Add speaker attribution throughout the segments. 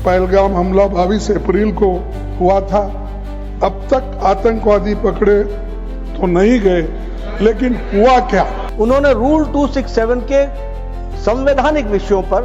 Speaker 1: पहलगाम हमला 22 अप्रैल को हुआ था। अब तक आतंकवादी पकड़े तो नहीं गए, लेकिन हुआ क्या?
Speaker 2: उन्होंने रूल 267 के संवैधानिक विषयों पर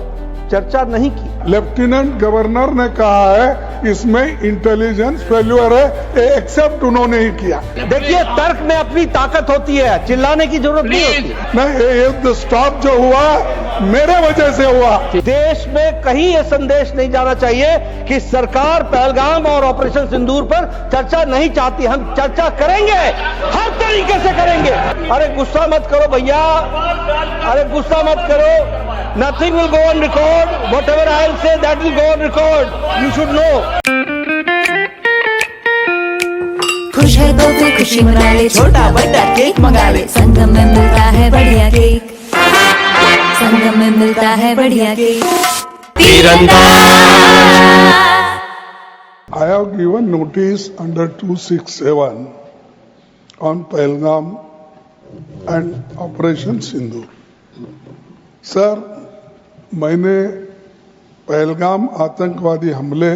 Speaker 2: चर्चा नहीं की।
Speaker 1: लेफ्टिनेंट गवर्नर ने कहा है इसमें इंटेलिजेंस फेल्यूर है, एक्सेप्ट उन्होंने ही किया।
Speaker 2: देखिए, तर्क में अपनी ताकत होती है, चिल्लाने की जरूरत नहीं होती।
Speaker 1: नहीं, ये युद्ध स्टॉप जो हुआ मेरे वजह से हुआ।
Speaker 2: देश में कहीं ये संदेश नहीं जाना चाहिए कि सरकार पहलगाम और ऑपरेशन सिंदूर पर चर्चा नहीं चाहती। हम चर्चा करेंगे, हर तरीके से करेंगे। अरे गुस्सा मत करो भैया, अरे गुस्सा मत करो। Nothing will go on record. Whatever I'll say, that will go on record. You should know.
Speaker 3: खुश है तो फिर खुशी मना ले, छोटा बड़ा केक मंगा ले। संगम में मिलता है बढ़िया केक, संगम में मिलता है बढ़िया केक। तिरंगा।
Speaker 1: I have given notice under 267 on Pahalgam and Operation Sindoor. Sir, मैंने पहलगाम आतंकवादी हमले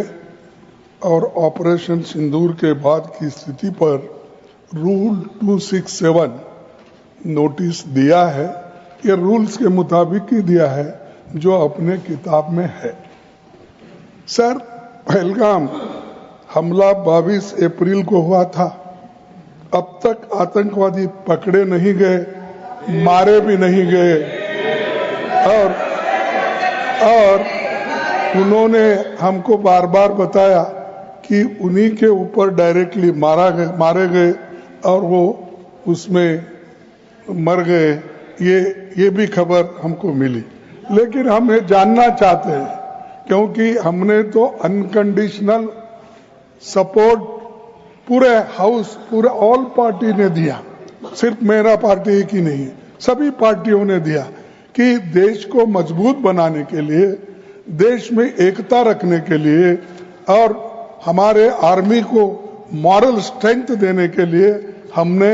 Speaker 1: और ऑपरेशन सिंदूर के बाद की स्थिति पर रूल 267 नोटिस दिया है। ये रूल्स के मुताबिक ही दिया है जो अपने किताब में है। सर, पहलगाम हमला 22 अप्रैल को हुआ था। अब तक आतंकवादी पकड़े नहीं गए, मारे भी नहीं गए, और उन्होंने हमको बार बार बताया कि उन्हीं के ऊपर डायरेक्टली मारे गए और वो उसमें मर गए। ये भी खबर हमको मिली, लेकिन हम ये जानना चाहते हैं क्योंकि हमने तो अनकंडीशनल सपोर्ट पूरे हाउस, पूरे ऑल पार्टी ने दिया, सिर्फ मेरा पार्टी की नहीं, सभी पार्टियों ने दिया कि देश को मजबूत बनाने के लिए, देश में एकता रखने के लिए और हमारे आर्मी को मॉरल स्ट्रेंथ देने के लिए हमने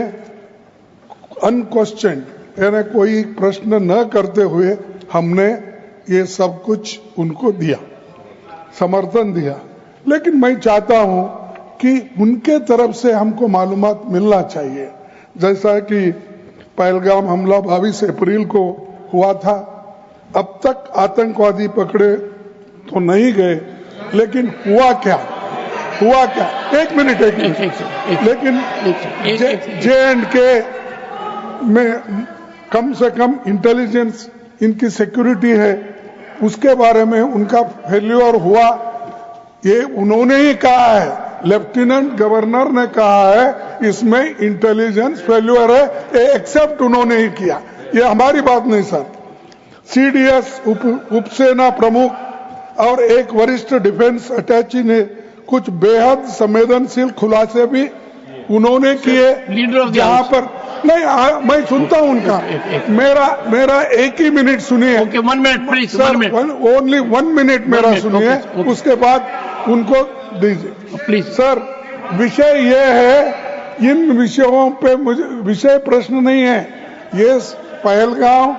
Speaker 1: अनक्वेश्चन, यानी कोई प्रश्न न करते हुए हमने ये सब कुछ उनको दिया, समर्थन दिया। लेकिन मैं चाहता हूं कि उनके तरफ से हमको मालूमात मिलना चाहिए। जैसा कि पहलगाम हमला 22 अप्रैल को हुआ था। अब तक आतंकवादी पकड़े तो नहीं गए, लेकिन हुआ क्या? एक मिनट। लेकिन J&K में कम से कम इंटेलिजेंस, इनकी सिक्योरिटी है, उसके बारे में उनका फेल्यूर हुआ, ये उन्होंने ही कहा है। लेफ्टिनेंट गवर्नर ने कहा है इसमें इंटेलिजेंस फेल्यूर है, एक्सेप्ट उन्होंने ही किया। ये हमारी बात नहीं सर। CDS उपसेना प्रमुख और एक वरिष्ठ डिफेंस अटैची ने कुछ बेहद संवेदनशील खुलासे भी उन्होंने किए, जहां पर नहीं, मैं सुनता हूं उनका। मेरा एक ही मिनट सुनिए।
Speaker 4: Okay, 1 minute please.
Speaker 1: Only 1 minute मेरा सुनिए, उसके बाद उनको दीजिए
Speaker 4: प्लीज।
Speaker 1: सर, विषय ये है, इन विषयों पे मुझे विषय प्रश्न नहीं है। ये पहलगाम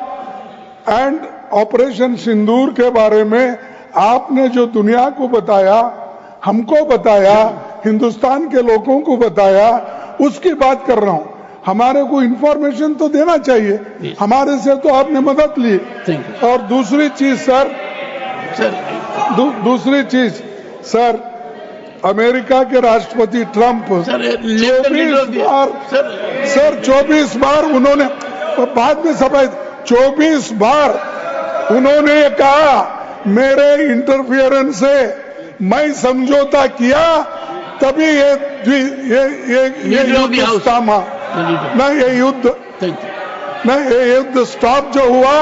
Speaker 1: एंड ऑपरेशन सिंदूर के बारे में आपने जो दुनिया को बताया, हमको बताया, हिंदुस्तान के लोगों को बताया, उसकी बात कर रहा हूं। हमारे को इंफॉर्मेशन तो देना चाहिए, हमारे से तो आपने मदद ली। और दूसरी चीज सर, अमेरिका के राष्ट्रपति ट्रंप 24 बार उन्होंने, बाद में सफाई, 24 बार उन्होंने कहा मेरे इंटरफियरेंस से मैं समझौता किया, तभी ये युद्ध थामा। नहीं, ये युद्ध स्टॉप जो हुआ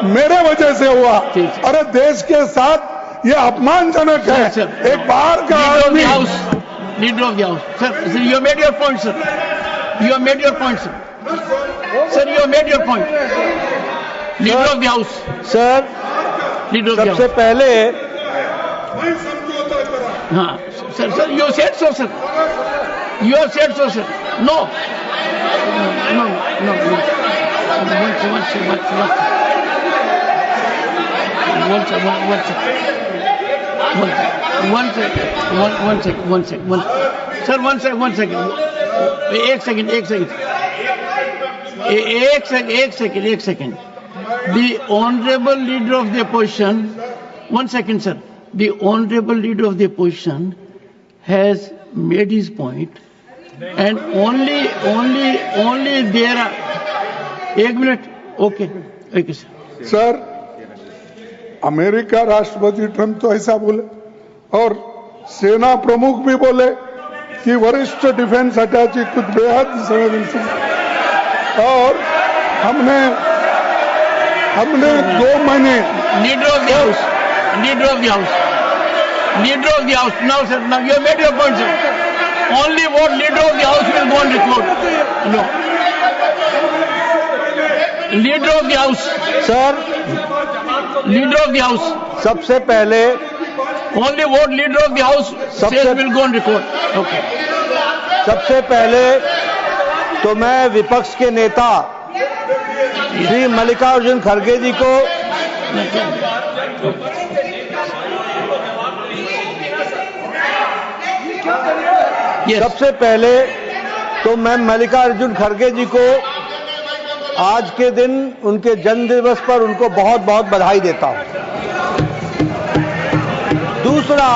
Speaker 1: मेरे वजह से हुआ। अरे देश के साथ ये अपमानजनक है। एक बाहर का आदमी।
Speaker 4: Leader of the house sir, you made your point sir, you made your point sir, you made your point. Leader of the house
Speaker 2: sir, सबसे पहले
Speaker 4: हाँ sir, you said so sir, you said so sir. No, One second. Sir, one second. एक second. The honorable leader of the opposition, one second, sir. The honorable leader of the opposition has made his point, and only there are. एक minute. Okay, sir.
Speaker 1: Sir, America राष्ट्रपति Trump तो ऐसा बोले और सेना प्रमुख भी बोले कि वरिष्ठ डिफेंस अटैची कुछ बेहद संवेदनशील और हमने 2 महीने
Speaker 4: Leader of the house. Now, sir, now you have made your point, sir. Only what leader of the house will go on record. No. Leader of the house.
Speaker 2: Sir,
Speaker 4: Leader of the house.
Speaker 2: सबसे पहले
Speaker 4: Only what leader of the house says will go on record. Okay.
Speaker 2: सबसे पहले तो मैं विपक्ष के नेता श्री मल्लिकार्जुन खड़गे जी को
Speaker 4: Yes.
Speaker 2: सबसे पहले तो मैं मल्लिकार्जुन खड़गे जी को आज के दिन उनके जन्म दिवस पर उनको बहुत बहुत बधाई देता हूं। दूसरा,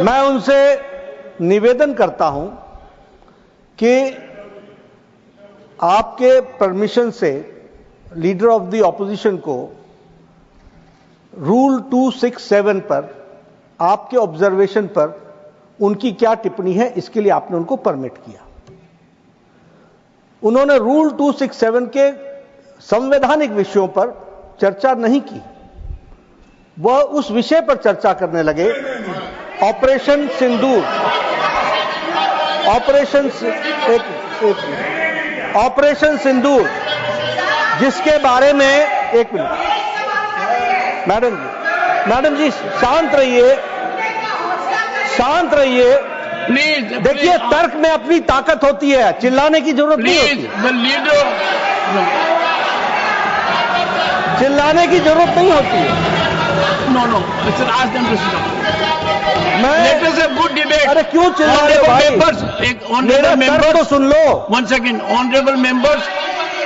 Speaker 2: मैं उनसे निवेदन करता हूं कि आपके परमिशन से लीडर ऑफ द ऑपोजिशन को रूल 267 पर आपके ऑब्जर्वेशन पर उनकी क्या टिप्पणी है, इसके लिए आपने उनको परमिट किया। उन्होंने रूल 267 के संवैधानिक विषयों पर चर्चा नहीं की, वह उस विषय पर चर्चा करने लगे ऑपरेशन सिंदूर, ऑपरेशन सिंदूर, जिसके बारे में एक मिनट मैडम जी शांत रहिए।
Speaker 4: Please.
Speaker 2: देखिए, तर्क में अपनी ताकत होती है, चिल्लाने की जरूरत नहीं होती।
Speaker 4: The leader.
Speaker 2: चिल्लाने की जरूरत नहीं होती है।
Speaker 4: No. Sir, ask them to sit down. Let us have good debate.
Speaker 2: अरे क्यों चिल्ला रहे हो भाई? मेरा तर्क तो सुन लो।
Speaker 4: One second, honorable members.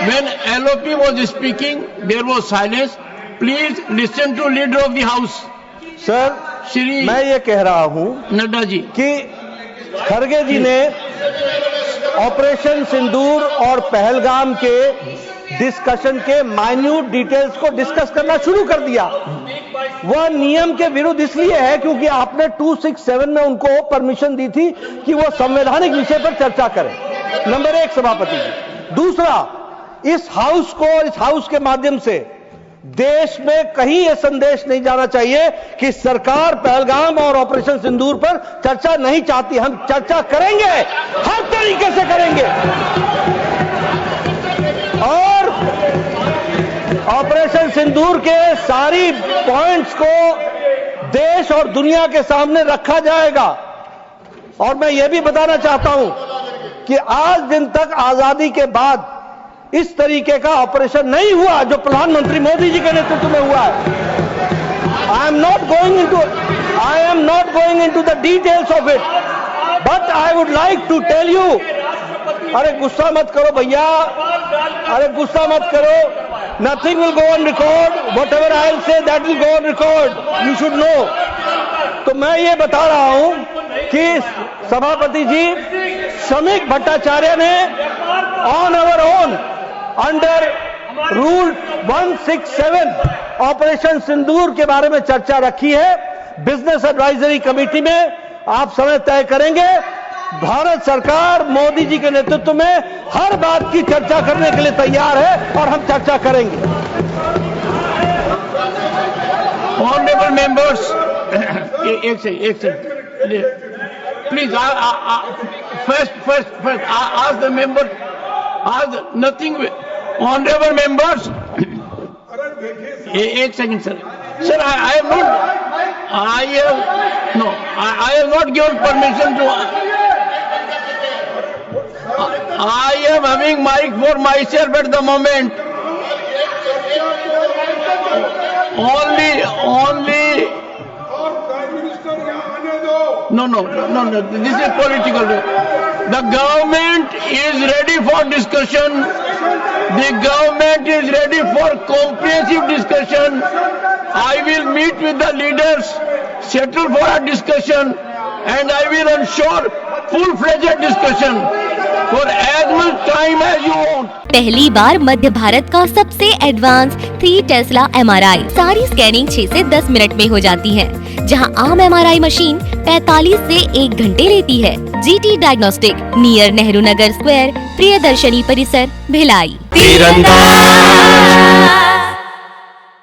Speaker 4: When LOP was speaking, there was silence. Please listen to leader of the house.
Speaker 2: Sir,
Speaker 4: Shri
Speaker 2: मैं ये कह रहा हूं
Speaker 4: नड्डा जी
Speaker 2: कि खड़गे जी ने ऑपरेशन सिंदूर और पहलगाम के डिस्कशन के माइन्यूट डिटेल्स को डिस्कस करना शुरू कर दिया। वह नियम के विरुद्ध इसलिए है क्योंकि आपने 267 में उनको परमिशन दी थी कि वो संवैधानिक विषय पर चर्चा करें। नंबर 1 सभापति जी। दूसरा, इस हाउस के माध्यम से देश में कहीं यह संदेश नहीं जाना चाहिए कि सरकार पहलगाम और ऑपरेशन सिंदूर पर चर्चा नहीं चाहती। हम चर्चा करेंगे, हर तरीके से करेंगे, और ऑपरेशन सिंदूर के सारी पॉइंट्स को देश और दुनिया के सामने रखा जाएगा। और मैं यह भी बताना चाहता हूं कि आज दिन तक आजादी के बाद इस तरीके का ऑपरेशन नहीं हुआ जो प्रधानमंत्री मोदी जी के नेतृत्व में हुआ है। I am not going into the details of it, but I would like to tell you. अरे गुस्सा मत करो भैया, अरे गुस्सा मत करो। Nothing will go on record. Whatever I'll say, that will go on record. You should know. तो मैं ये बता रहा हूं कि सभापति जी श्रमिक भट्टाचार्य ने on our own under rule 167 operation Sindoor के बारे में चर्चा रखी है बिजनेस एडवाइजरी कमेटी में। आप समय तय करेंगे। भारत सरकार मोदी जी के नेतृत्व में हर बात की चर्चा करने के लिए तैयार है और हम चर्चा करेंगे।
Speaker 4: Honorable members, एक second, please first, ask the member, nothing, honorable members, एक second sir, I have not given permission to, I am having mic for myself at the moment. Only No, this is political. The government is ready for discussion. The government is ready for comprehensive discussion. I will meet with the leaders, settle for a discussion, and I will ensure full-fledged discussion for as much time as you want.
Speaker 5: पहली बार मध्य भारत का सबसे advance 3 Tesla MRI। सारी scanning 6 से 10 minute में हो जाती है, जहां आम MRI मशीन 45 से 1 घंटे लेती है। GT diagnostic, near Nehru Nagar square, Priyadarshini परिसर, भिलाई।
Speaker 3: तीरंदाज।